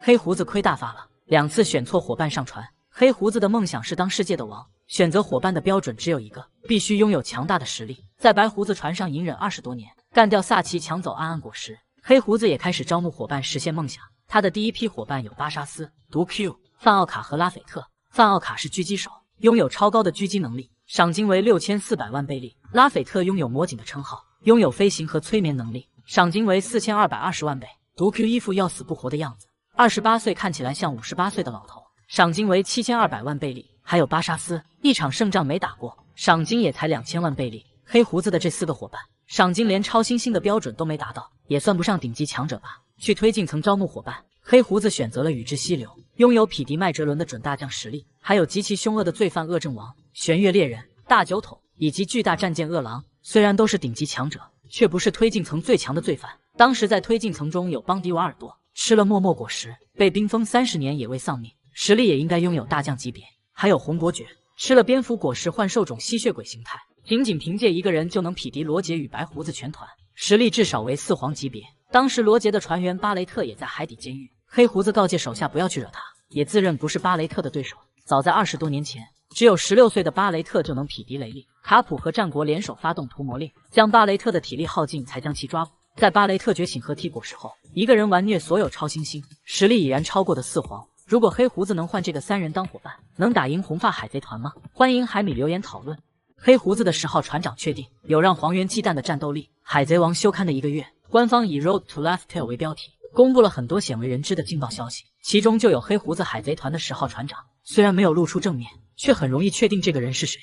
黑胡子亏大发了，2次选错伙伴上船。黑胡子的梦想是当世界的王，选择伙伴的标准只有一个，必须拥有强大的实力。在白胡子船上隐忍20多年，干掉萨奇，抢走安安果实，黑胡子也开始招募伙伴实现梦想。他的第一批伙伴有巴沙斯、毒 Q、范奥卡和拉斐特。范奥卡是狙击手，拥有超高的狙击能力，赏金为6400万贝利。拉斐特拥有魔警的称号，拥有飞行和催眠能力，赏金为4220万贝。毒 Q 一副要死不活的样子，28岁看起来像58岁的老头，赏金为7200万贝利。还有巴沙斯，一场胜仗没打过，赏金也才2000万贝利。黑胡子的这4个伙伴，赏金连超新星的标准都没达到，也算不上顶级强者吧。去推进层招募伙伴，黑胡子选择了宇智溪流，拥有匹敌麦哲伦的准大将实力，还有极其凶恶的罪犯恶政王、玄月猎人、大酒桶以及巨大战舰恶狼。虽然都是顶级强者，却不是推进层最强的罪犯。当时在推进层中有邦迪瓦尔多，吃了默默果实，被冰封30年也未丧命，实力也应该拥有大将级别。还有红伯爵，吃了蝙蝠果实幻兽种吸血鬼形态，仅凭借一个人就能匹敌罗杰与白胡子全团，实力至少为4皇级别。当时罗杰的船员巴雷特也在海底监狱，黑胡子告诫手下不要去惹他，也自认不是巴雷特的对手。早在20多年前，只有16岁的巴雷特就能匹敌雷利、卡普和战国联手发动屠魔令，将巴雷特的体力耗尽，才将其抓捕。在巴雷特觉醒合体果实后，一个人完虐所有超新星，实力已然超过的4皇。如果黑胡子能换这个3人当伙伴，能打赢红发海贼团吗？欢迎海米留言讨论。黑胡子的10号船长确定，有让黄猿忌惮的战斗力。海贼王休刊的1个月，官方以 Road to Laugh Tale 为标题，公布了很多鲜为人知的劲爆消息，其中就有黑胡子海贼团的10号船长。虽然没有露出正面，却很容易确定这个人是谁。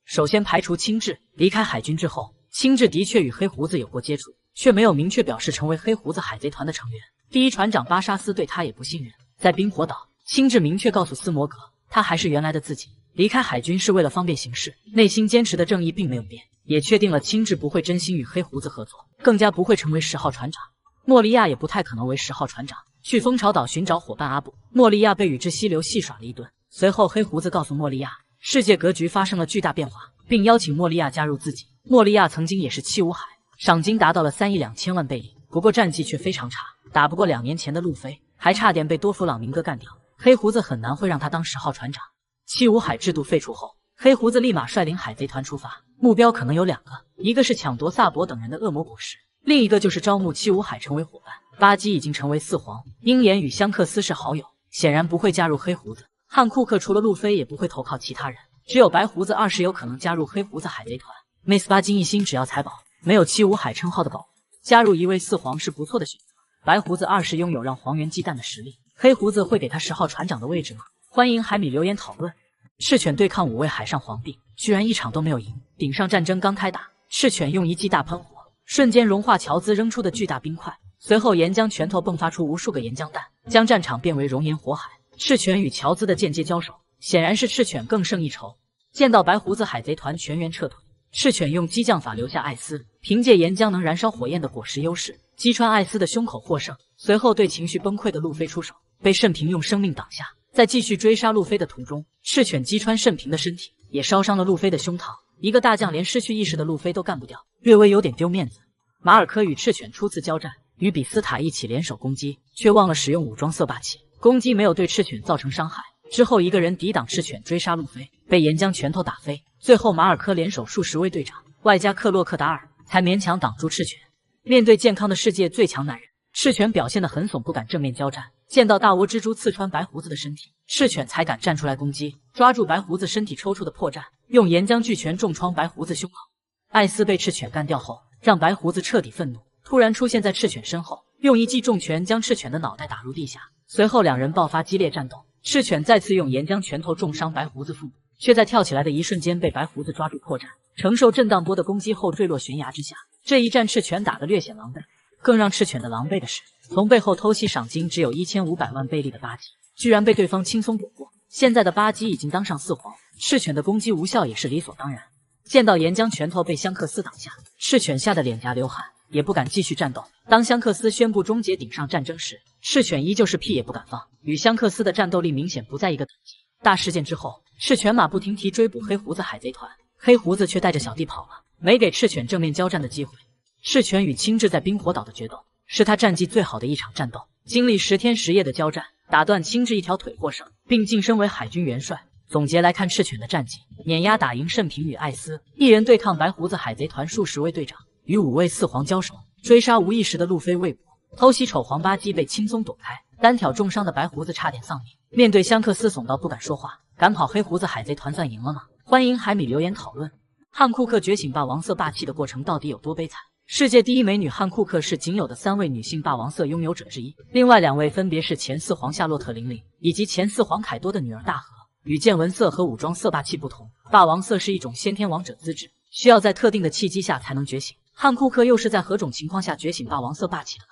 首先排除青雉，离开海军之后，青雉的确与黑胡子有过接触，却没有明确表示成为黑胡子海贼团的成员。第一船长巴沙斯对他也不信任，在冰火岛，青雉明确告诉斯摩格，他还是原来的自己，离开海军是为了方便行事，内心坚持的正义并没有变，也确定了青雉不会真心与黑胡子合作，更加不会成为10号船长。莫利亚也不太可能为10号船长。去蜂巢岛寻找伙伴阿布，莫利亚被宇智溪流戏耍了一顿。随后黑胡子告诉莫利亚，世界格局发生了巨大变化，并邀请莫利亚加入自己。莫利亚曾经也是七武海，赏金达到了3亿2千万贝里，不过战绩却非常差，打不过2年前的路飞，还差点被多弗朗明哥干掉。黑胡子很难会让他当10号船长。七武海制度废除后，黑胡子立马率领海贼团出发，目标可能有2个，一个是抢夺萨博等人的恶魔果实，另一个就是招募七武海成为伙伴。巴基已经成为4皇，鹰眼与香克斯是好友，显然不会加入黑胡子。汉库克除了路飞也不会投靠其他人，只有白胡子20有可能加入黑胡子海贼团。Miss 巴金一心只要财宝，没有七武海称号的保护，加入一位4皇是不错的选择。白胡子20拥有让黄猿忌惮的实力，黑胡子会给他10号船长的位置吗？欢迎海米留言讨论。赤犬对抗5位海上皇帝，居然一场都没有赢。顶上战争刚开打，赤犬用一记大喷火，瞬间融化乔兹扔出的巨大冰块，随后岩浆拳头迸发出无数个岩浆弹，将战场变为熔岩火海。赤犬与乔兹的间接交手，显然是赤犬更胜一筹。见到白胡子海贼团全员撤退，赤犬用激将法留下艾斯，凭借岩浆能燃烧火焰的果实优势，击穿艾斯的胸口获胜。随后对情绪崩溃的路飞出手，被慎平用生命挡下。在继续追杀路飞的途中，赤犬击穿慎平的身体，也烧伤了路飞的胸膛。一个大将连失去意识的路飞都干不掉，略微有点丢面子。马尔科与赤犬初次交战，与比斯塔一起联手攻击，却忘了使用武装色霸气，攻击没有对赤犬造成伤害。之后一个人抵挡赤犬追杀路飞，被岩浆拳头打飞。最后马尔科联手数10位队长，外加克洛克达尔，才勉强挡住赤犬。面对健康的世界最强男人，赤犬表现得很怂，不敢正面交战。见到大窝蜘蛛刺穿白胡子的身体，赤犬才敢站出来攻击，抓住白胡子身体抽搐的破绽，用岩浆巨拳重创白胡子胸口。艾斯被赤犬干掉后，让白胡子彻底愤怒，突然出现在赤犬身后，用一记重拳将赤犬的脑袋打入地下。随后2人爆发激烈战斗，赤犬再次用岩浆拳头重伤白胡子腹部，却在跳起来的一瞬间被白胡子抓住破绽，承受震荡波的攻击后坠落悬崖之下。这一战赤犬打得略显狼狈，更让赤犬的狼狈的是，从背后偷袭赏金只有1500万贝利的巴基，居然被对方轻松躲过。现在的巴基已经当上4皇，赤犬的攻击无效也是理所当然。见到岩浆拳头被香克斯挡下，赤犬吓得脸颊流汗，也不敢继续战斗。当香克斯宣布终结顶上战争时，赤犬依旧是屁也不敢放，与香克斯的战斗力明显不在一个等级。大事件之后，赤犬马不停蹄追捕黑胡子海贼团，黑胡子却带着小弟跑了，没给赤犬正面交战的机会。赤犬与青雉在冰火岛的决斗，是他战绩最好的一场战斗。经历10天10夜的交战，打断青雉一条腿获胜，并晋升为海军元帅。总结来看赤犬的战绩，碾压打赢盛平与艾斯，一人对抗白胡子海贼团数十位队长，与5位四皇交手，追杀无意识的路飞未卜，偷袭丑黄八鸡被轻松躲开，单挑重伤的白胡子差点丧命。面对香克斯怂到不敢说话，赶跑黑胡子海贼团算赢了吗？欢迎海米留言讨论。汉库克觉醒霸王色霸气的过程到底有多悲惨？世界第一美女汉库克是仅有的3位女性霸王色拥有者之一，另外2位分别是前4皇夏洛特玲玲以及前4皇凯多的女儿大和。与见闻色和武装色霸气不同，霸王色是一种先天王者资质，需要在特定的契机下才能觉醒。汉库克又是在何种情况下觉醒霸王色霸气的呢？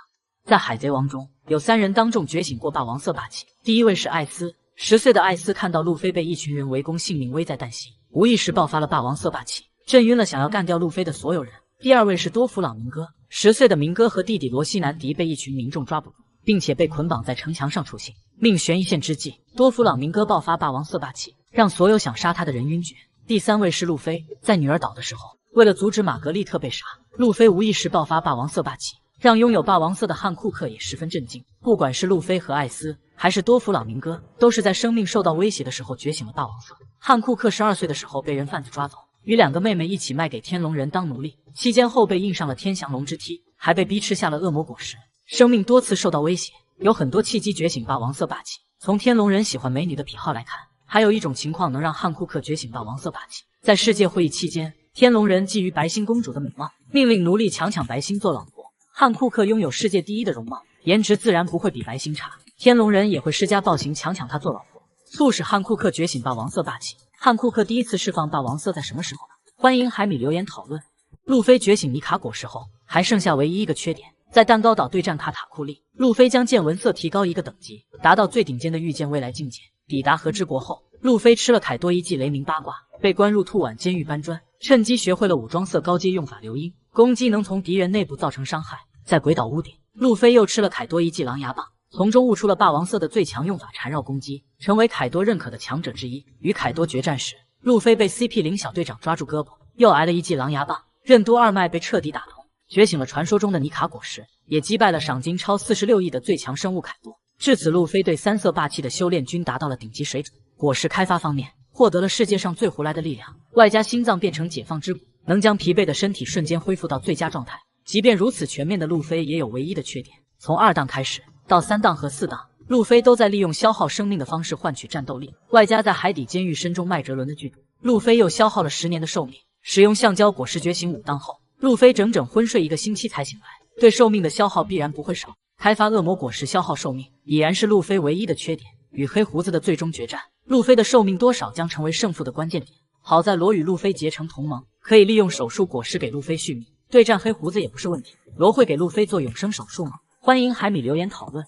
在海贼王中，有3人当众觉醒过霸王色霸气。第一位是艾斯，10岁的艾斯看到路飞被一群人围攻，性命危在旦夕，无意识爆发了霸王色霸气，震晕了想要干掉路飞的所有人。第二位是多弗朗明哥，10岁的明哥和弟弟罗西南迪被一群民众抓捕，并且被捆绑在城墙上处刑，命悬一线之际，多弗朗明哥爆发霸王色霸气，让所有想杀他的人晕厥。第3位是路飞，在女儿岛的时候，为了阻止玛格丽特被杀，路飞无意识爆发霸王色霸气，让拥有霸王色的汉库克也十分震惊。不管是路飞和艾斯，还是多弗朗明哥，都是在生命受到威胁的时候觉醒了霸王色。汉库克12岁的时候被人贩子抓走，与2个妹妹一起卖给天龙人当奴隶，期间后被印上了天翔龙之梯，还被逼吃下了恶魔果实，生命多次受到威胁，有很多契机觉醒霸王色霸气。从天龙人喜欢美女的癖好来看，还有一种情况能让汉库克觉醒霸王色霸气。在世界会议期间，天龙人觊觎白星公主的美貌，命令奴隶强抢白星做老婆。汉库克拥有世界第一的容貌，颜值自然不会比白星差，天龙人也会施加暴行强抢他做老婆，促使汉库克觉醒霸王色霸气。汉库克第一次释放霸王色在什么时候呢？欢迎海米留言讨论。路飞觉醒尼卡果实后，还剩下唯一一个缺点，在蛋糕岛对战卡塔库利，路飞将见闻色提高1个等级，达到最顶尖的御剑未来境界。抵达和之国后，路飞吃了凯多一记雷鸣八卦，被关入兔碗监狱搬砖，趁机学会了武装色高阶用法流鹰，攻击能从敌人内部造成伤害。在鬼岛屋顶，路飞又吃了凯多一记狼牙棒，从中悟出了霸王色的最强用法缠绕攻击，成为凯多认可的强者之一。与凯多决战时，路飞被 CP0 小队长抓住胳膊，又挨了一记狼牙棒，任督二脉被彻底打通，觉醒了传说中的尼卡果实，也击败了赏金超46亿的最强生物凯多。至此，路飞对3色霸气的修炼均达到了顶级水准。果实开发方面，获得了世界上最胡来的力量，外加心脏变成解放之骨，能将疲惫的身体瞬间恢复到最佳状态。即便如此全面的路飞也有唯一的缺点，从2档开始到3档和4档，路飞都在利用消耗生命的方式换取战斗力，外加在海底监狱深中麦哲伦的剧毒，路飞又消耗了10年的寿命。使用橡胶果实觉醒5档后，路飞整整昏睡1个星期才醒来，对寿命的消耗必然不会少。开发恶魔果实消耗寿命，已然是路飞唯一的缺点。与黑胡子的最终决战，路飞的寿命多少将成为胜负的关键点。好在罗与路飞结成同盟，可以利用手术果实给路飞续命，对战黑胡子也不是问题。罗会给路飞做永生手术吗？欢迎海米留言讨论。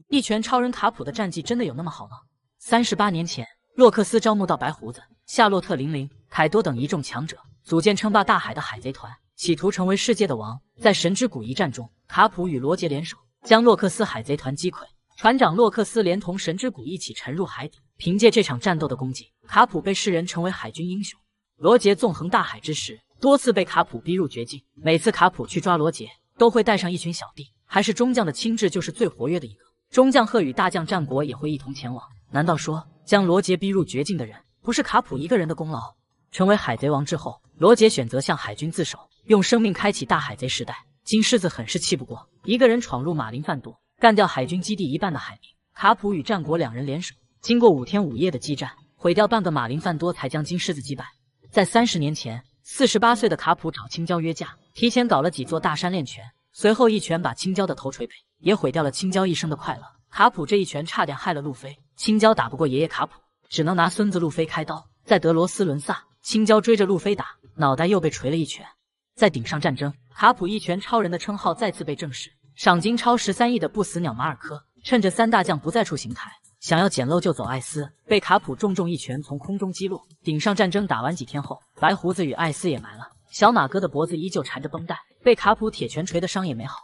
一拳超人卡普的战绩真的有那么好吗？38年前，洛克斯招募到白胡子、夏洛特玲玲、凯多等一众强者，组建称霸大海的海贼团，企图成为世界的王。在神之谷一战中，卡普与罗杰联手，将洛克斯海贼团击溃。船长洛克斯连同神之谷一起沉入海底。凭借这场战斗的功绩，卡普被世人称为海军英雄。罗杰纵横大海之时，多次被卡普逼入绝境。每次卡普去抓罗杰，都会带上一群小弟，还是中将的亲至就是最活跃的一个。中将鹤与大将战国也会一同前往。难道说将罗杰逼入绝境的人不是卡普一个人的功劳？成为海贼王之后，罗杰选择向海军自首，用生命开启大海贼时代。金狮子很是气不过，一个人闯入马林饭多，干掉海军基地一半的海兵。卡普与战国2人联手，经过5天5夜的激战，毁掉半个马林饭多，才将金狮子击败。在30年前，48岁的卡普找青椒约架，提前搞了几座大山练拳，随后一拳把青椒的头锤赔，也毁掉了青椒一生的快乐。卡普这一拳差点害了路飞，青椒打不过爷爷卡普，只能拿孙子路飞开刀。在德罗斯伦萨，青椒追着路飞打，脑袋又被锤了一拳。在顶上战争，卡普一拳超人的称号再次被证实。赏金超13亿的不死鸟马尔科，趁着3大将不在处形态，想要捡漏就走艾斯，被卡普重重一拳从空中击落。顶上战争打完几天后，白胡子与艾斯也埋了，小马哥的脖子依旧缠着绷带，被卡普铁拳锤的伤也没好。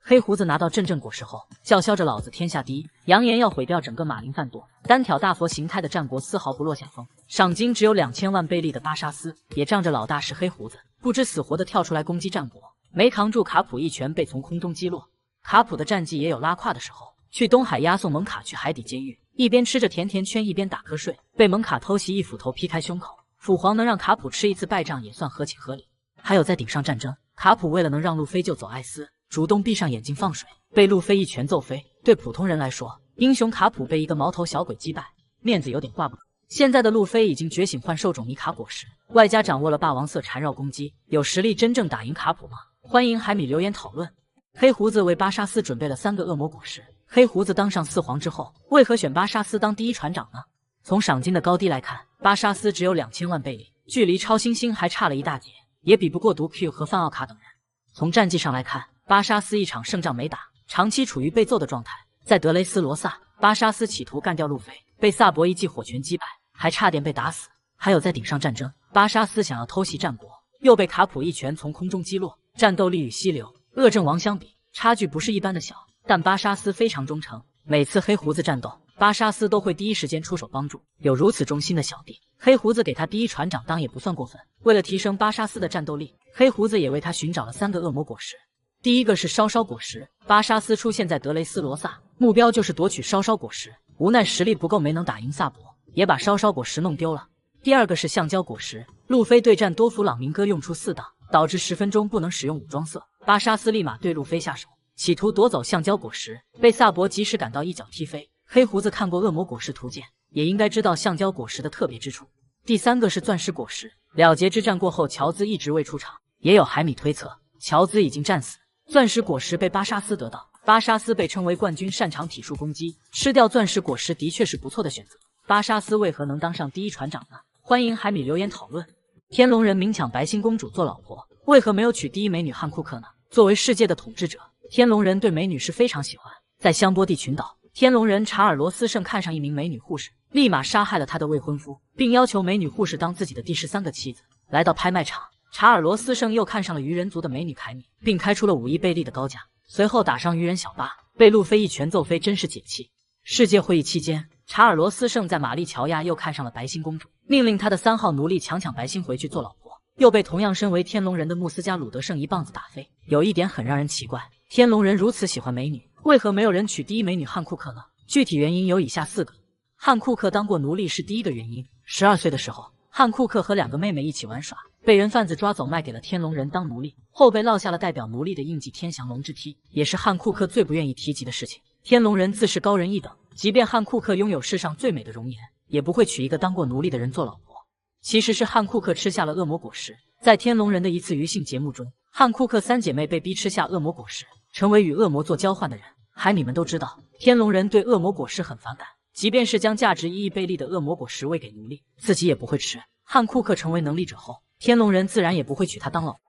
黑胡子拿到阵阵果实后，叫嚣着老子天下第一，扬言要毁掉整个马林饭多。单挑大佛形态的战国丝毫不落下风，赏金只有2000万贝利的巴沙斯也仗着老大是黑胡子，不知死活的跳出来攻击战国，没扛住卡普一拳被从空中击落。卡普的战绩也有拉胯的时候，去东海押送蒙卡去海底监狱，一边吃着甜甜圈一边打瞌睡，被蒙卡偷袭一斧头劈开胸口。父皇能让卡普吃一次败仗也算合情合理。还有在顶上战争，卡普为了能让路飞救走艾斯，主动闭上眼睛放水，被路飞一拳揍飞。对普通人来说，英雄卡普被一个毛头小鬼击败，面子有点挂不住。现在的路飞已经觉醒幻兽种米卡果实，外加掌握了霸王色缠绕攻击，有实力真正打赢卡普吗？欢迎海米留言讨论。黑胡子为巴沙斯准备了3个恶魔果实。黑胡子当上4皇之后，为何选巴沙斯当第一船长呢？从赏金的高低来看，巴沙斯只有2000万贝利，距离超新星还差了一大截，也比不过毒 Q 和范奥卡等人。从战绩上来看，巴沙斯一场胜仗没打，长期处于被揍的状态。在德雷斯罗萨，巴沙斯企图干掉路飞，被萨博一记火拳击败，还差点被打死。还有在顶上战争，巴沙斯想要偷袭战国，又被卡普一拳从空中击落。战斗力与溪流、恶阵王相比，差距不是一般的小，但巴沙斯非常忠诚，每次黑胡子战斗，巴沙斯都会第一时间出手帮助。有如此忠心的小弟，黑胡子给他第一船长当也不算过分。为了提升巴沙斯的战斗力，黑胡子也为他寻找了3个恶魔果实。第一个是烧烧果实，巴沙斯出现在德雷斯罗萨，目标就是夺取烧烧果实，无奈实力不够没能打赢萨博，也把烧烧果实弄丢了。第二个是橡胶果实，路飞对战多弗朗明哥用出4档，导致10分钟不能使用武装色，巴沙斯立马对路飞下手，企图夺走橡胶果实，被萨博及时赶到一脚踢飞。黑胡子看过恶魔果实图鉴，也应该知道橡胶果实的特别之处。第三个是钻石果实，了结之战过后，乔兹一直未出场，也有海米推测乔兹已经战死。钻石果实被巴沙斯得到，巴沙斯被称为冠军，擅长体术攻击，吃掉钻石果实的确是不错的选择。巴沙斯为何能当上第一船长呢？欢迎海米留言讨论。天龙人明抢白星公主做老婆，为何没有娶第一美女汉库克呢？作为世界的统治者，天龙人对美女是非常喜欢。在香波地群岛，天龙人查尔罗斯圣看上一名美女护士，立马杀害了他的未婚夫，并要求美女护士当自己的第13个妻子。来到拍卖场，查尔罗斯圣又看上了鱼人族的美女凯米，并开出了5亿贝利的高价。随后打伤鱼人小巴，被路飞一拳揍飞，真是解气。世界会议期间，查尔罗斯圣在玛丽乔亚又看上了白星公主，命令他的3号奴隶强白星回去做老婆，又被同样身为天龙人的穆斯加鲁德圣一棒子打飞。有一点很让人奇怪，天龙人如此喜欢美女，为何没有人娶第一美女汉库克呢？具体原因有以下4个。汉库克当过奴隶是第一个原因。12岁的时候，汉库克和2个妹妹一起玩耍，被人贩子抓走卖给了天龙人当奴隶，后被烙下了代表奴隶的印记天翔龙之踢，也是汉库克最不愿意提及的事情。天龙人自视高人一等，即便汉库克拥有世上最美的容颜，也不会娶一个当过奴隶的人做老婆。其实是汉库克吃下了恶魔果实。在天龙人的一次娱性节目中，汉库克3姐妹被逼吃下恶魔果实，成为与恶魔做交换的人。海米们都知道，天龙人对恶魔果实很反感，即便是将价值1亿贝利的恶魔果实喂给奴隶，自己也不会吃。汉库克成为能力者后，天龙人自然也不会娶她当老婆。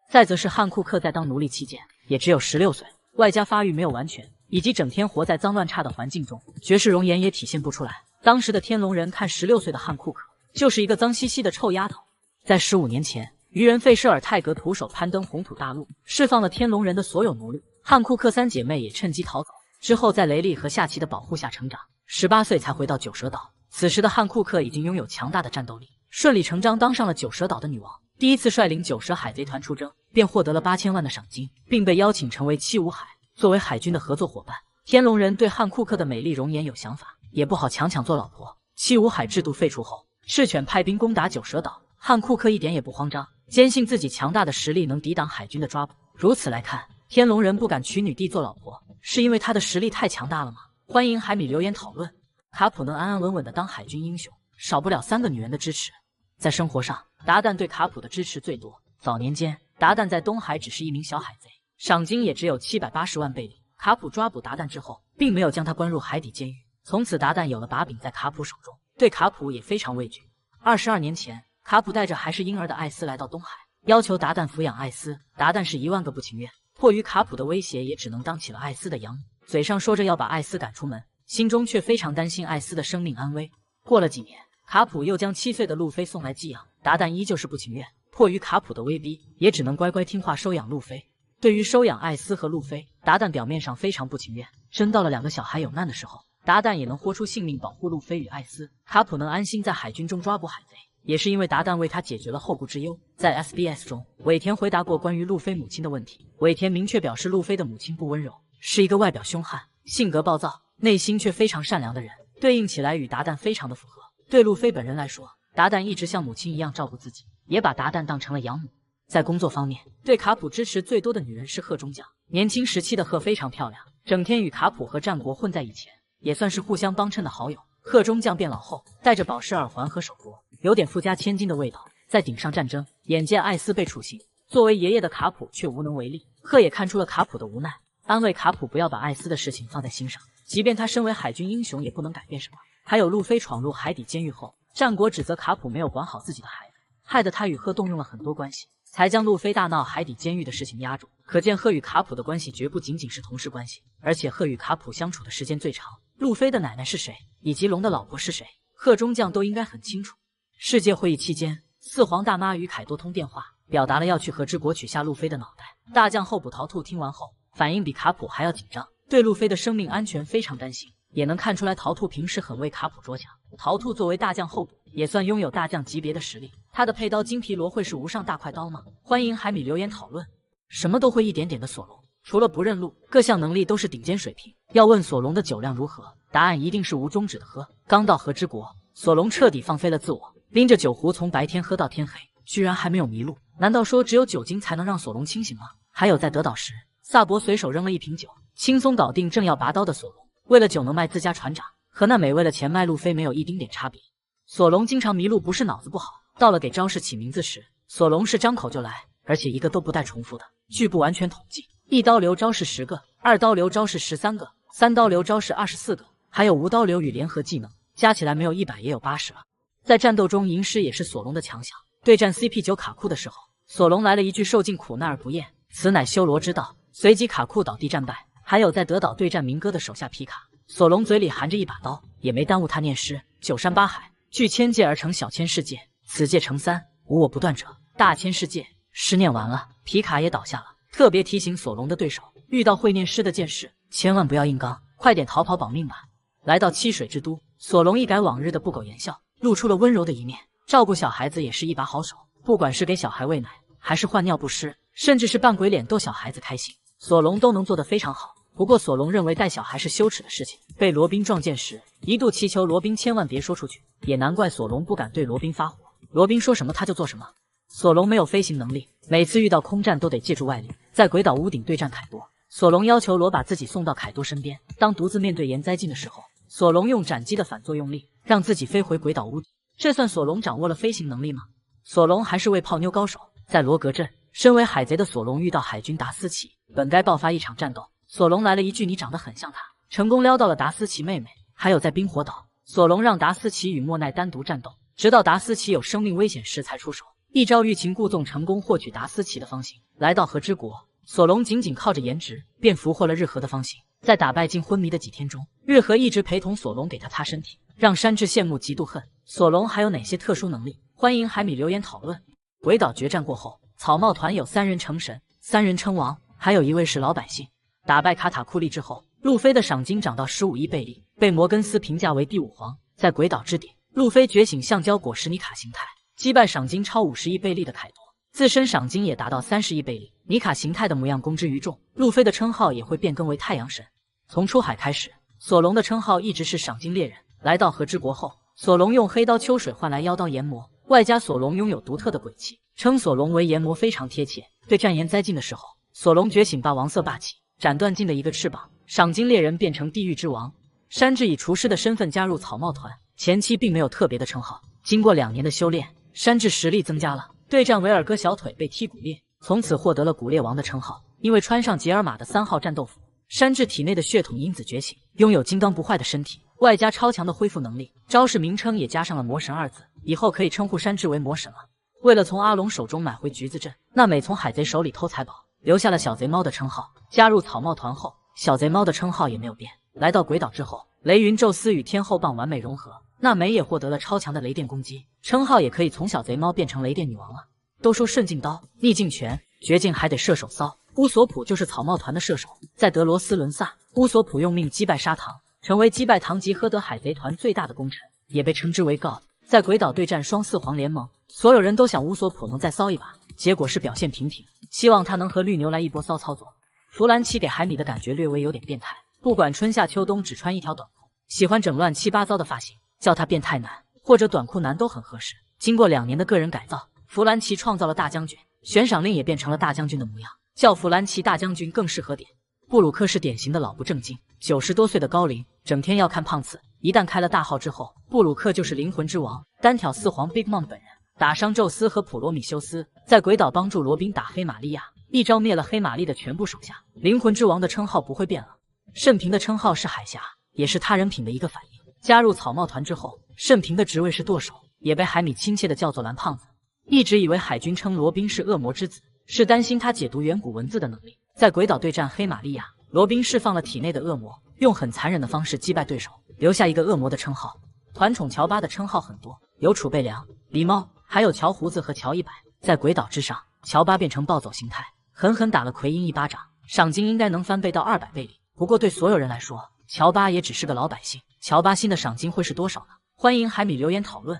再则是汉库克在当奴隶期间也只有16岁，外加发育没有完全，以及整天活在脏乱差的环境中，绝世容颜也体现不出来。当时的天龙人看16岁的汉库克就是一个脏兮兮的臭丫头。在15年前，鱼人费舍尔泰格徒手攀登红土大陆，释放了天龙人的所有奴隶，汉库克3姐妹也趁机逃走，之后在雷利和夏奇的保护下成长，18岁才回到九蛇岛。此时的汉库克已经拥有强大的战斗力，顺理成章当上了九蛇岛的女王。第一次率领9蛇海贼团出征，便获得了8000万的赏金，并被邀请成为七武海作为海军的合作伙伴。天龙人对汉库克的美丽容颜有想法，也不好强做老婆。七武海制度废除后，赤犬派兵攻打九蛇岛，汉库克一点也不慌张，坚信自己强大的实力能抵挡海军的抓捕。如此来看，天龙人不敢娶女帝做老婆，是因为他的实力太强大了吗？欢迎海米留言讨论。卡普能安安稳稳的当海军英雄，少不了3个女人的支持。在生活上，达旦对卡普的支持最多。早年间，达旦在东海只是一名小海贼，赏金也只有780万贝利。卡普抓捕达旦之后，并没有将他关入海底监狱，从此达旦有了把柄在卡普手中，对卡普也非常畏惧。22年前，卡普带着还是婴儿的艾斯来到东海，要求达旦抚养艾斯。达旦是1万个不情愿，迫于卡普的威胁，也只能当起了艾斯的养母，嘴上说着要把艾斯赶出门，心中却非常担心艾斯的生命安危。过了几年，卡普又将7岁的路飞送来寄养，达旦依旧是不情愿，迫于卡普的威逼，也只能乖乖听话收养路飞。对于收养艾斯和路飞，达旦表面上非常不情愿，真到了2个小孩有难的时候，达旦也能豁出性命保护路飞与艾斯。卡普能安心在海军中抓捕海贼，也是因为达旦为他解决了后顾之忧。在 SBS 中，尾田回答过关于路飞母亲的问题，尾田明确表示路飞的母亲不温柔，是一个外表凶悍、性格暴躁，内心却非常善良的人，对应起来与达旦非常的符合。对路飞本人来说，达旦一直像母亲一样照顾自己，也把达旦当成了养母。在工作方面，对卡普支持最多的女人是贺中将。年轻时期的贺非常漂亮，整天与卡普和战国混在一起，也算是互相帮衬的好友。贺中将变老后，戴着宝石耳环和手镯，有点富家千金的味道。在顶上战争，眼见艾斯被处刑，作为爷爷的卡普却无能为力。贺也看出了卡普的无奈，安慰卡普不要把艾斯的事情放在心上，即便他身为海军英雄，也不能改变什么。还有路飞闯入海底监狱后，战国指责卡普没有管好自己的孩子，害得他与贺动用了很多关系，才将路飞大闹海底监狱的事情压住。可见贺与卡普的关系绝不仅仅是同事关系，而且贺与卡普相处的时间最长。路飞的奶奶是谁，以及龙的老婆是谁，贺中将都应该很清楚。世界会议期间，四皇大妈与凯多通电话，表达了要去和之国取下路飞的脑袋。大将候补陶兔听完后，反应比卡普还要紧张，对路飞的生命安全非常担心。也能看出来陶兔平时很为卡普着想。陶兔作为大将候补，也算拥有大将级别的实力，他的佩刀金皮罗会是无上大快刀吗？欢迎海米留言讨论。什么都会一点点的索隆，除了不认路，各项能力都是顶尖水平。要问索隆的酒量如何，答案一定是无终止的喝。刚到和之国，索隆彻底放飞了自我，拎着酒壶从白天喝到天黑，居然还没有迷路。难道说只有酒精才能让索隆清醒吗？还有在德岛时，萨博随手扔了一瓶酒，轻松搞定正要拔刀的索隆。为了酒能卖自家船长，和那美为了钱卖路飞没有一丁点差别。索隆经常迷路，不是脑子不好，到了给招式起名字时，索隆是张口就来，而且一个都不带重复的。据不完全统计，一刀流招式10个，2刀流招式13个，3刀流招式24个，还有无刀流与联合技能，加起来没有100也有80了。在战斗中，吟诗也是索隆的强项。对战 CP9 卡库的时候，索隆来了一句受尽苦难而不厌，此乃修罗之道。随即卡库倒地战败。还有在德岛对战明哥的手下皮卡，索隆嘴里含着一把刀，也没耽误他念诗：九山八海，聚千界而成小千世界，此界成三，无我不断者，大千世界。诗念完了，皮卡也倒下了。特别提醒索隆的对手，遇到会念诗的剑士，千万不要硬刚，快点逃跑保命吧。来到七水之都，索隆一改往日的不苟言笑，露出了温柔的一面。照顾小孩子也是一把好手，不管是给小孩喂奶，还是换尿不湿，甚至是扮鬼脸逗小孩子开心，索隆都能做得非常好。不过索隆认为带小孩是羞耻的事情，被罗宾撞见时，一度祈求罗宾千万别说出去，也难怪索隆不敢对罗宾发火，罗宾说什么他就做什么。索隆没有飞行能力，每次遇到空战都得借助外力。在鬼岛屋顶对战凯多，索隆要求罗把自己送到凯多身边，当独自面对岩灾境的时候，索隆用斩击的反作用力让自己飞回鬼岛屋顶，这算索隆掌握了飞行能力吗？索隆还是位泡妞高手。在罗格镇，身为海贼的索隆遇到海军达斯奇，本该爆发一场战斗，索隆来了一句你长得很像他，成功撩到了达斯奇妹妹。还有在冰火岛，索隆让达斯奇与莫奈单独战斗，直到达斯奇有生命危险时才出手，一招欲擒故纵成功获取达斯奇的芳心。来到和之国，索隆仅仅靠着颜值便俘获了日和的芳心。在打败进昏迷的几天中，日和一直陪同索隆给他擦身体，让山治羡慕嫉妒恨。索隆还有哪些特殊能力？欢迎海米留言讨论。鬼岛决战过后，草帽团有3人成神，3人称王，还有1位是老百姓。打败卡塔库利之后，路飞的赏金涨到15亿贝利，被摩根斯评价为第5皇。在鬼岛之顶，路飞觉醒橡胶果实尼卡形态，击败赏金超50亿贝利的凯多，自身赏金也达到30亿贝利。尼卡形态的模样公之于众，路飞的称号也会变更为太阳神。从出海开始，索隆的称号一直是赏金猎人。来到和之国后，索隆用黑刀秋水换来妖刀炎魔，外加索隆拥有独特的鬼气，称索隆为炎魔非常贴切。对战岩灾境的时候，索隆觉醒霸王色霸气，斩断镜的一个翅膀，赏金猎人变成地狱之王。山治以厨师的身份加入草帽团，前期并没有特别的称号，经过2年的修炼，山治实力增加了。对战维尔哥小腿被踢骨裂，从此获得了骨裂王的称号。因为穿上杰尔玛的3号战斗服，山治体内的血统因子觉醒，拥有金刚不坏的身体，外加超强的恢复能力，招式名称也加上了魔神2字，以后可以称呼山治为魔神了。为了从阿龙手中买回橘子镇，娜美从海贼手里偷财宝，留下了小贼猫的称号。加入草帽团后，小贼猫的称号也没有变。来到鬼岛之后，雷云宙斯与天后棒完美融合，娜美也获得了超强的雷电攻击，称号也可以从小贼猫变成雷电女王了。都说顺境刀、逆境拳，绝境还得射手骚。乌索普就是草帽团的射手，在德罗斯伦萨，乌索普用命击败砂糖，成为击败唐吉诃德海贼团最大的功臣，也被称之为 God。在鬼岛对战双四皇联盟，所有人都想乌索普能再骚一把，结果是表现平平，希望他能和绿牛来一波骚操作。弗兰奇给海米的感觉略微有点变态，不管春夏秋冬，只穿一条短裤，喜欢整乱七八糟的发型，叫他变态男或者短裤男都很合适。经过2年的个人改造，弗兰奇创造了大将军，悬赏令也变成了大将军的模样，叫弗兰奇大将军更适合点。布鲁克是典型的老不正经，90多岁的高龄，整天要看胖次。一旦开了大号之后，布鲁克就是灵魂之王，单挑四皇 Big Mom 本人，打伤宙斯和普罗米修斯，在鬼岛帮助罗宾打黑玛利亚，一招灭了黑玛丽的全部手下。灵魂之王的称号不会变了。盛平的称号是海侠，也是他人品的一个反应。加入草帽团之后，盛平的职位是舵手，也被海米亲切的叫做蓝胖子。一直以为海军称罗宾是恶魔之子，是担心他解读远古文字的能力。在鬼岛对战黑玛利亚，罗宾释放了体内的恶魔，用很残忍的方式击败对手，留下一个恶魔的称号。团宠乔巴的称号很多，有储备粮、狸猫，还有乔胡子和乔100。在鬼岛之上，乔巴变成暴走形态，狠狠打了奎因一巴掌，赏金应该能翻倍到200倍里。不过对所有人来说，乔巴也只是个老百姓。乔巴新的赏金会是多少呢？欢迎海米留言讨论。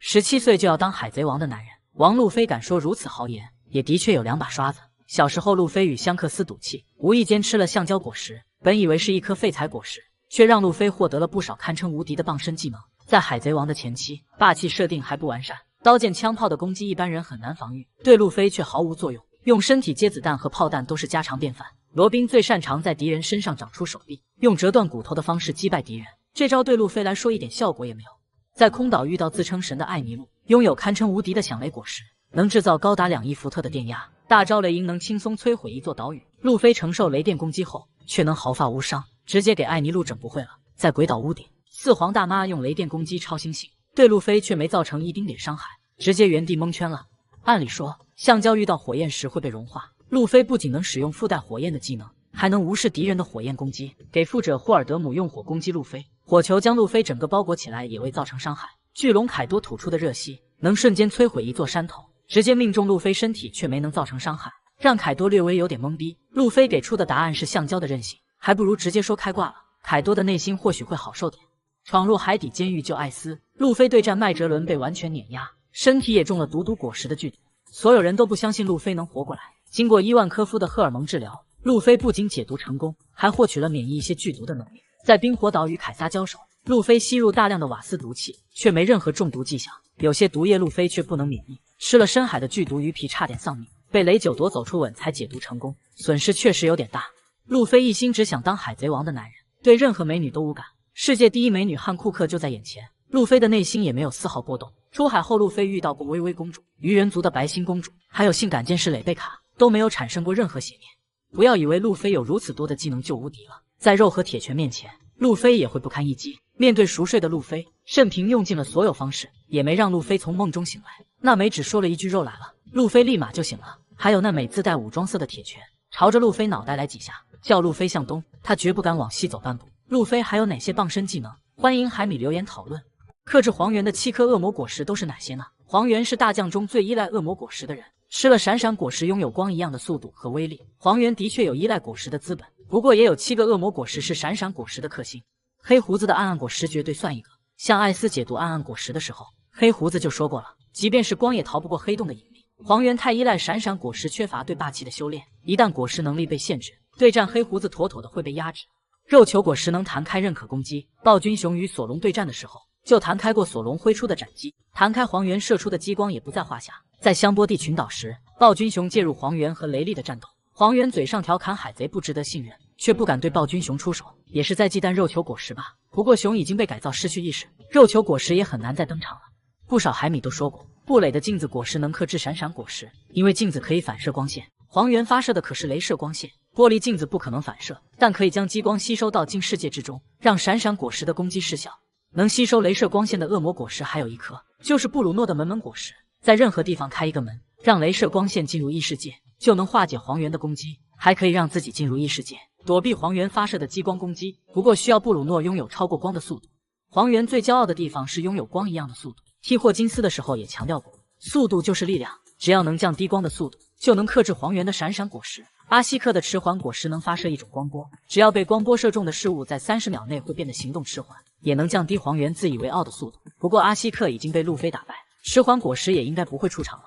17岁就要当海贼王的男人，王路飞敢说如此豪言，也的确有2把刷子。小时候，路飞与香克斯赌气，无意间吃了橡胶果实，本以为是一颗废材果实，却让路飞获得了不少堪称无敌的傍身技能。在海贼王的前期，霸气设定还不完善，刀剑枪炮的攻击一般人很难防御，对路飞却毫无作用，用身体接子弹和炮弹都是家常便饭。罗宾最擅长在敌人身上长出手臂，用折断骨头的方式击败敌人，这招对路飞来说一点效果也没有。在空岛遇到自称神的艾尼路，拥有堪称无敌的响雷果实，能制造高达2亿伏特的电压，大招雷鹰能轻松摧毁一座岛屿。路飞承受雷电攻击后，却能毫发无伤，直接给艾尼路整不会了。在鬼岛屋顶，四皇大妈用雷电攻击超新星，对路飞却没造成一丁点伤害，直接原地蒙圈了。按理说，橡胶遇到火焰时会被融化，路飞不仅能使用附带火焰的技能，还能无视敌人的火焰攻击，给负者霍尔德姆用火攻击路飞，火球将路飞整个包裹起来也未造成伤害。巨龙凯多吐出的热息能瞬间摧毁一座山头，直接命中路飞身体，却没能造成伤害，让凯多略微有点懵逼。路飞给出的答案是橡胶的韧性，还不如直接说开挂了。凯多的内心或许会好受点。闯入海底监狱救艾斯，路飞对战麦哲伦被完全碾压，身体也中了毒果实的剧毒，所有人都不相信路飞能活过来。经过伊万科夫的荷尔蒙治疗，路飞不仅解毒成功，还获取了免疫一些剧毒的能力。在冰火岛与凯撒交手，路飞吸入大量的瓦斯毒气，却没任何中毒迹象，有些毒液路飞却不能免疫，吃了深海的剧毒鱼皮差点丧命，被雷九夺走初吻才解毒成功，损失确实有点大。路飞一心只想当海贼王的男人，对任何美女都无感，世界第一美女汉库克就在眼前，路飞的内心也没有丝毫波动。出海后，路飞遇到过薇薇公主、鱼人族的白星公主，还有性感剑士蕾贝卡，都没有产生过任何邪念。不要以为路飞有如此多的技能就无敌了，在肉和铁拳面前，路飞也会不堪一击。面对熟睡的路飞，盛平用尽了所有方式，也没让路飞从梦中醒来。那美只说了一句肉来了，路飞立马就醒了。还有那美自带武装色的铁拳，朝着路飞脑袋来几下，叫路飞向东，他绝不敢往西走半步。路飞还有哪些傍身技能？欢迎海米留言讨论。克制黄猿的7颗恶魔果实都是哪些呢？黄猿是大将中最依赖恶魔果实的人，吃了闪闪果实拥有光一样的速度和威力。黄猿的确有依赖果实的资本，不过也有7个恶魔果实是闪闪果实的克星。黑胡子的暗暗果实绝对算一个。向艾斯解读暗暗果实的时候，黑胡子就说过了，即便是光也逃不过黑洞的引力。黄猿太依赖闪闪果实，缺乏对霸气的修炼，一旦果实能力被限制，对战黑胡子妥妥的会被压制。肉球果实能弹开认可攻击，暴君熊与索隆对战的时候就弹开过索隆挥出的斩击，弹开黄猿射出的激光也不在话下。在香波地群岛时，暴君熊介入黄猿和雷利的战斗，黄猿嘴上调侃海贼不值得信任，却不敢对暴君熊出手，也是在忌惮肉球果实吧。不过熊已经被改造失去意识，肉球果实也很难再登场了。不少海米都说过，布蕾的镜子果实能克制闪闪果实，因为镜子可以反射光线，黄猿发射的可是镭射光线，玻璃镜子不可能反射，但可以将激光吸收到镜世界之中，让闪闪果实的攻击失效。能吸收镭射光线的恶魔果实还有一颗，就是布鲁诺的门果实，在任何地方开一个门，让镭射光线进入异世界，就能化解黄猿的攻击，还可以让自己进入异世界，躲避黄猿发射的激光攻击。不过需要布鲁诺拥有超过光的速度。黄猿最骄傲的地方是拥有光一样的速度，踢霍金斯的时候也强调过，速度就是力量，只要能降低光的速度，就能克制黄猿的闪闪果实。阿西克的迟缓果实能发射一种光波，只要被光波射中的事物在30秒内会变得行动迟缓，也能降低黄猿自以为傲的速度。不过阿西克已经被路飞打败，迟缓果实也应该不会出场了。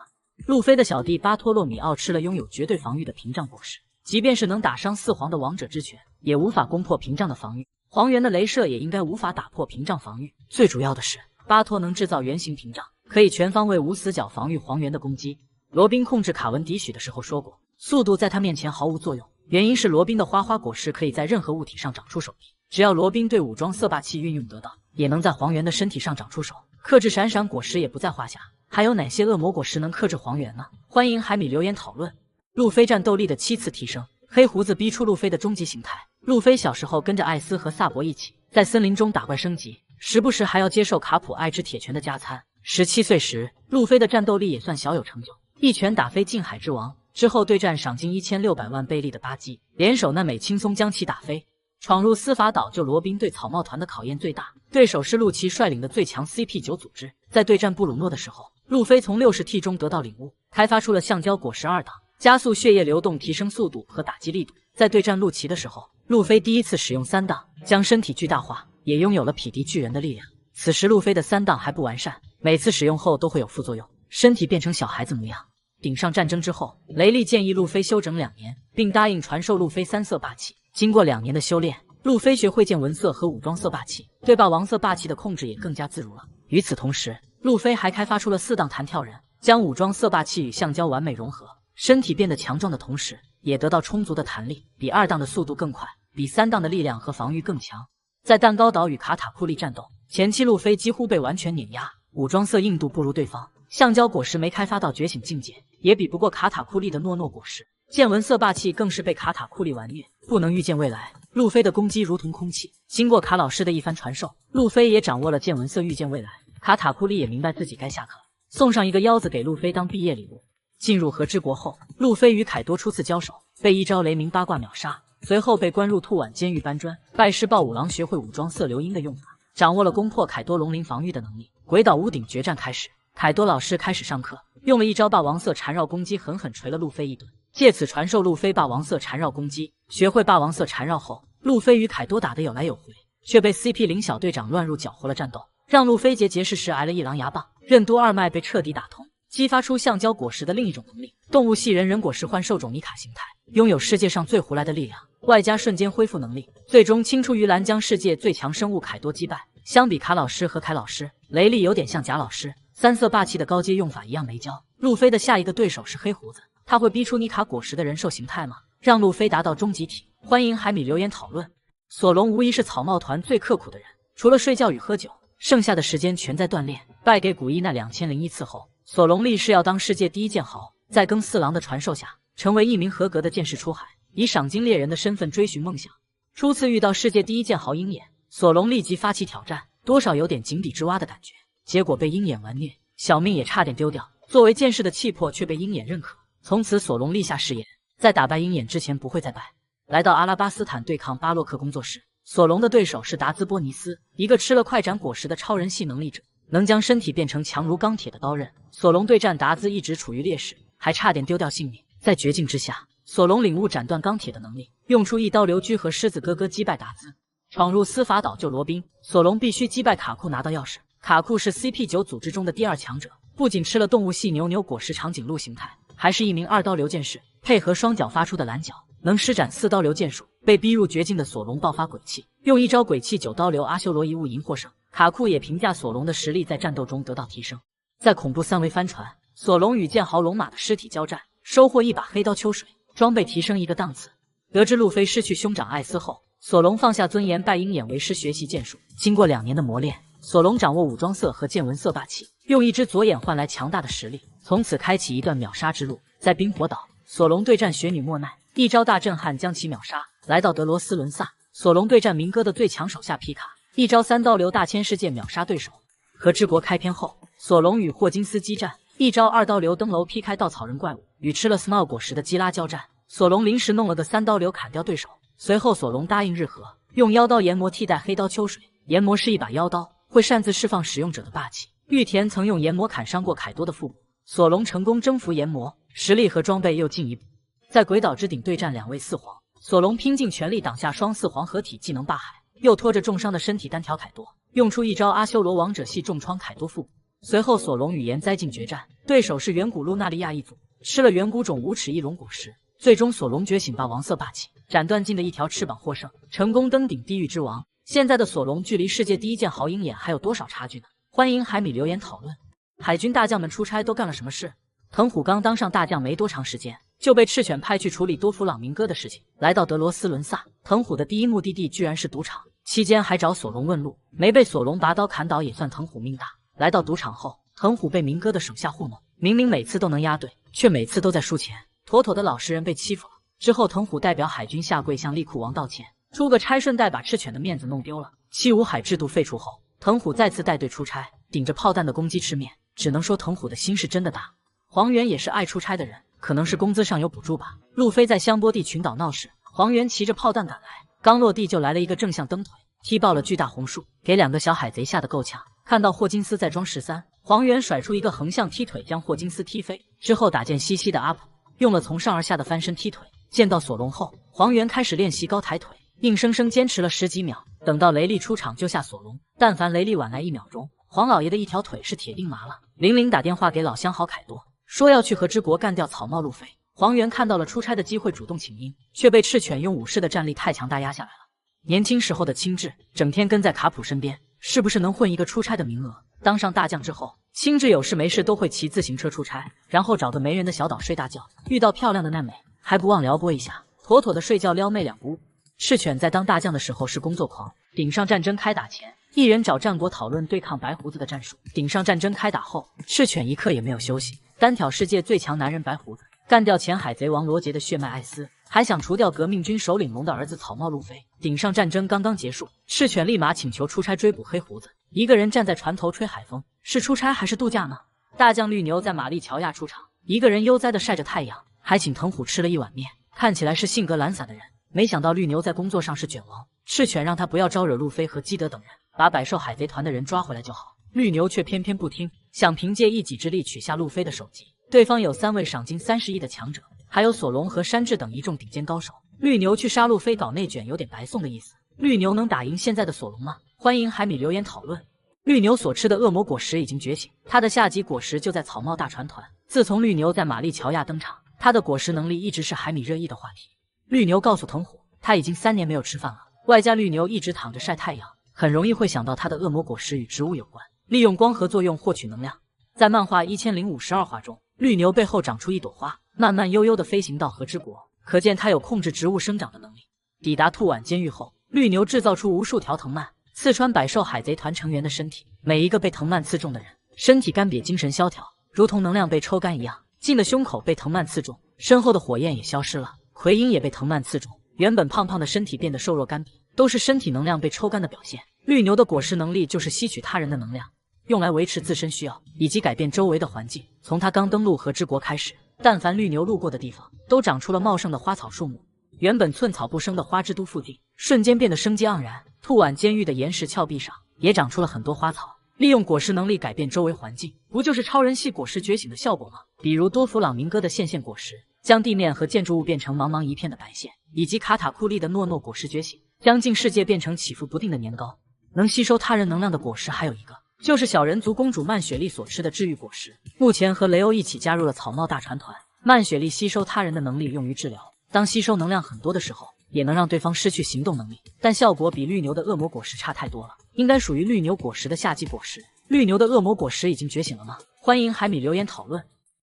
路飞的小弟巴托洛米奥吃了拥有绝对防御的屏障果实，即便是能打伤四皇的王者之拳，也无法攻破屏障的防御。黄猿的镭射也应该无法打破屏障防御。最主要的是，巴托能制造圆形屏障，可以全方位无死角防御黄猿的攻击。罗宾控制卡文迪许的时候说过，速度在他面前毫无作用，原因是罗宾的花花果实可以在任何物体上长出手臂，只要罗宾对武装色霸气运用得当，也能在黄猿的身体上长出手。克制闪闪果实也不在话下，还有哪些恶魔果实能克制黄猿呢？欢迎海米留言讨论。路飞战斗力的7次提升，黑胡子逼出路飞的终极形态。路飞小时候跟着艾斯和萨博一起在森林中打怪升级，时不时还要接受卡普爱之铁拳的加餐。17岁时，路飞的战斗力也算小有成就，一拳打飞近海之王，之后对战赏金1600万贝利的巴基，联手娜美轻松将其打飞。闯入司法岛救罗宾对草帽团的考验最大，对手是陆奇率领的最强 CP9 组织。在对战布鲁诺的时候，路飞从60T 中得到领悟，开发出了橡胶果实2档，加速血液流动，提升速度和打击力度。在对战陆奇的时候，路飞第一次使用3档，将身体巨大化，也拥有了匹敌巨人的力量。此时路飞的3档还不完善，每次使用后都会有副作用，身体变成小孩子模样。顶上战争之后，雷利建议路飞休整2年，并答应传授路飞3色霸气。经过2年的修炼，路飞学会见闻色和武装色霸气，对霸王色霸气的控制也更加自如了。与此同时，路飞还开发出了4档弹跳人，将武装色霸气与橡胶完美融合，身体变得强壮的同时，也得到充足的弹力，比2档的速度更快，比3档的力量和防御更强。在蛋糕岛与卡塔库利战斗前期，路飞几乎被完全碾压，武装色硬度不如对方，橡胶果实没开发到觉醒境界，也比不过卡塔库利的诺诺果实。见闻色霸气更是被卡塔库利完虐，不能预见未来。路飞的攻击如同空气，经过卡老师的一番传授，路飞也掌握了见闻色预见未来。卡塔库利也明白自己该下课了，送上一个腰子给路飞当毕业礼物。进入和之国后，路飞与凯多初次交手，被一招雷鸣八卦秒杀，随后被关入兔碗监狱搬砖。拜师暴五郎学会武装色流音的用法，掌握了攻破凯多龙鳞防御的能力。鬼岛屋顶决战开始，凯多老师开始上课，用了一招霸王色缠绕攻击，狠狠捶了路飞一顿，借此传授路飞霸王色缠绕攻击。学会霸王色缠绕后，路飞与凯多打得有来有回，却被 CP0 小队长乱入搅和了战斗，让路飞结识时挨了一狼牙棒，任督二脉被彻底打通，激发出橡胶果实的另一种能力——动物系人果实幻兽种尼卡形态，拥有世界上最胡来的力量，外加瞬间恢复能力，最终清出鱼篮，将世界最强生物凯多击败。相比卡老师和凯老师，雷利有点像贾老师，3色霸气的高阶用法一样没教。路飞的下一个对手是黑胡子，他会逼出尼卡果实的人兽形态吗？让路飞达到终极体？欢迎海米留言讨论。索隆无疑是草帽团最刻苦的人，除了睡觉与喝酒，剩下的时间全在锻炼。败给古一那2001次后，索隆立誓要当世界第一剑豪，在更四郎的传授下，成为一名合格的剑士出海，以赏金猎人的身份追寻梦想。初次遇到世界第一剑豪鹰眼，索隆立即发起挑战，多少有点井底之蛙的感觉，结果被鹰眼完虐，小命也差点丢掉。作为剑士的气魄却被鹰眼认可，从此索隆立下誓言，在打败鹰眼之前不会再败。来到阿拉巴斯坦对抗巴洛克工作室，索隆的对手是达兹波尼斯，一个吃了快斩果实的超人系能力者，能将身体变成强如钢铁的刀刃。索隆对战达兹一直处于劣势，还差点丢掉性命。在绝境之下，索隆领悟斩断钢铁的能力，用出一刀流狙和狮子哥哥击败达兹。闯入司法岛救罗宾，索隆必须击败卡库拿到钥匙。卡库是 CP9 组织中的第2强者，不仅吃了动物系牛果实长颈鹿形态，还是一名2刀流剑士，配合双脚发出的蓝角，能施展4刀流剑术。被逼入绝境的索隆爆发鬼气，用一招鬼气9刀流阿修罗遗物银获胜。卡库也评价索隆的实力在战斗中得到提升。在恐怖3维帆船，索隆与剑豪龙马的尸体交战，收获一把黑刀秋水，装备提升一个档次。得知路飞失去兄长艾斯后，索隆放下尊严，拜鹰眼为师学习剑术。经过2年的磨练，索隆掌握武装色和见闻色霸气，用一只左眼换来强大的实力，从此开启一段秒杀之路。在冰火岛，索隆对战雪女莫奈，一招大震撼将其秒杀。来到德罗斯伦萨，索隆对战明哥的最强手下皮卡，一招3刀流大千世界秒杀对手。和之国开篇后，索隆与霍金斯激战，一招2刀流登楼劈开稻草人怪物，与吃了 Snow 果实的基拉交战。索隆临时弄了个3刀流砍掉对手，随后索隆答应日和，用妖刀研磨替代黑刀秋水。研磨是一把妖刀，会擅自释放使用者的霸气。玉田曾用研磨砍伤过凯多的腹部，索隆成功征服研磨，实力和装备又进一步。在鬼岛之顶对战2位四皇，索隆拼尽全力挡下双四皇合体技能霸海，又拖着重伤的身体单挑凯多，用出一招阿修罗王者系重创凯多腹部。随后索隆与岩灾进决战，对手是远古露娜利亚一族，吃了远古种无齿翼龙果实，最终索隆觉醒霸王色霸气，斩断尽的一条翅膀获胜，成功登顶地狱之王。现在的索隆距离世界第一剑豪鹰眼还有多少差距呢？欢迎海米留言讨论。海军大将们出差都干了什么事？藤虎刚当上大将没多长时间，就被赤犬派去处理多弗朗明哥的事情。来到德罗斯伦萨，藤虎的第一目的地居然是赌场，期间还找索隆问路，没被索隆拔刀砍倒也算藤虎命大。来到赌场后，藤虎被明哥的手下糊弄，明明每次都能押对，却每次都在输钱，妥妥的老实人被欺负了。之后藤虎代表海军下跪向利库王道歉，出个差顺带把赤犬的面子弄丢了。七武海制度废除后，藤虎再次带队出差，顶着炮弹的攻击吃面，只能说藤虎的心是真的大。黄猿也是爱出差的人，可能是工资上有补助吧。路飞在香波地群岛闹事，黄猿骑着炮弹赶来，刚落地就来了一个正向蹬腿，踢爆了巨大红树，给两个小海贼吓得够呛。看到霍金斯在装13，黄猿甩出一个横向踢腿将霍金斯踢飞，之后打见西西的阿普，用了从上而下的翻身踢腿。见到索隆后，黄猿开始练习高抬腿，硬生生坚持了10几秒。等到雷利出场救下索隆，但凡雷利晚来1秒钟，黄老爷的一条腿是铁定麻了。玲玲打电话给老相好凯多，说要去和之国干掉草帽路飞。黄猿看到了出差的机会，主动请缨，却被赤犬用武士的战力太强大压下来了。年轻时候的青雉整天跟在卡普身边，是不是能混一个出差的名额？当上大将之后，青雉有事没事都会骑自行车出差，然后找个没人的小岛睡大觉，遇到漂亮的奈美还不忘撩拨一下，妥妥的睡觉撩妹两不误。赤犬在当大将的时候是工作狂，顶上战争开打前，一人找战国讨论对抗白胡子的战术。顶上战争开打后，赤犬一刻也没有休息，单挑世界最强男人白胡子，干掉前海贼王罗杰的血脉艾斯，还想除掉革命军首领龙的儿子草帽路飞。顶上战争刚刚结束，赤犬立马请求出差追捕黑胡子，一个人站在船头吹海风，是出差还是度假呢？大将绿牛在玛丽乔亚出场，一个人悠哉的晒着太阳，还请藤虎吃了一碗面，看起来是性格懒散的人。没想到绿牛在工作上是卷王，赤犬让他不要招惹路飞和基德等人，把百兽海贼团的人抓回来就好。绿牛却偏偏不听，想凭借一己之力取下路飞的首级。对方有3位赏金30亿的强者，还有索隆和山治等一众顶尖高手。绿牛去杀路飞搞内卷，有点白送的意思。绿牛能打赢现在的索隆吗？欢迎海米留言讨论。绿牛所吃的恶魔果实已经觉醒，他的下级果实就在草帽大船团。自从绿牛在玛丽乔亚登场，他的果实能力一直是海米热议的话题。绿牛告诉藤虎，他已经3年没有吃饭了，外加绿牛一直躺着晒太阳，很容易会想到他的恶魔果实与植物有关，利用光合作用获取能量。在漫画1052话中，绿牛背后长出一朵花，慢慢悠悠地飞行到河之国，可见他有控制植物生长的能力。抵达兔碗监狱后，绿牛制造出无数条藤蔓，刺穿百兽海贼团成员的身体，每一个被藤蔓刺中的人，身体干瘪，精神萧条，如同能量被抽干一样。进的胸口被藤蔓刺中，身后的火焰也消失了，奎因也被藤蔓刺中，原本胖胖的身体变得瘦弱干瘪，都是身体能量被抽干的表现。绿牛的果实能力就是吸取他人的能量，用来维持自身需要，以及改变周围的环境。从他刚登陆河之国开始，但凡绿牛路过的地方，都长出了茂盛的花草树木。原本寸草不生的花之都附近，瞬间变得生机盎然。兔碗监狱的岩石峭壁上，也长出了很多花草。利用果实能力改变周围环境，不就是超人系果实觉醒的效果吗？比如多弗朗明哥的线果实，将地面和建筑物变成茫茫一片的白线，以及卡塔库利的诺诺果实觉醒，将近世界变成起伏不定的年糕。能吸收他人能量的果实还有一个，就是小人族公主曼雪莉所吃的治愈果实。目前和雷欧一起加入了草帽大船团。曼雪莉吸收他人的能力用于治疗，当吸收能量很多的时候，也能让对方失去行动能力，但效果比绿牛的恶魔果实差太多了，应该属于绿牛果实的下级果实。绿牛的恶魔果实已经觉醒了吗？欢迎海米留言讨论。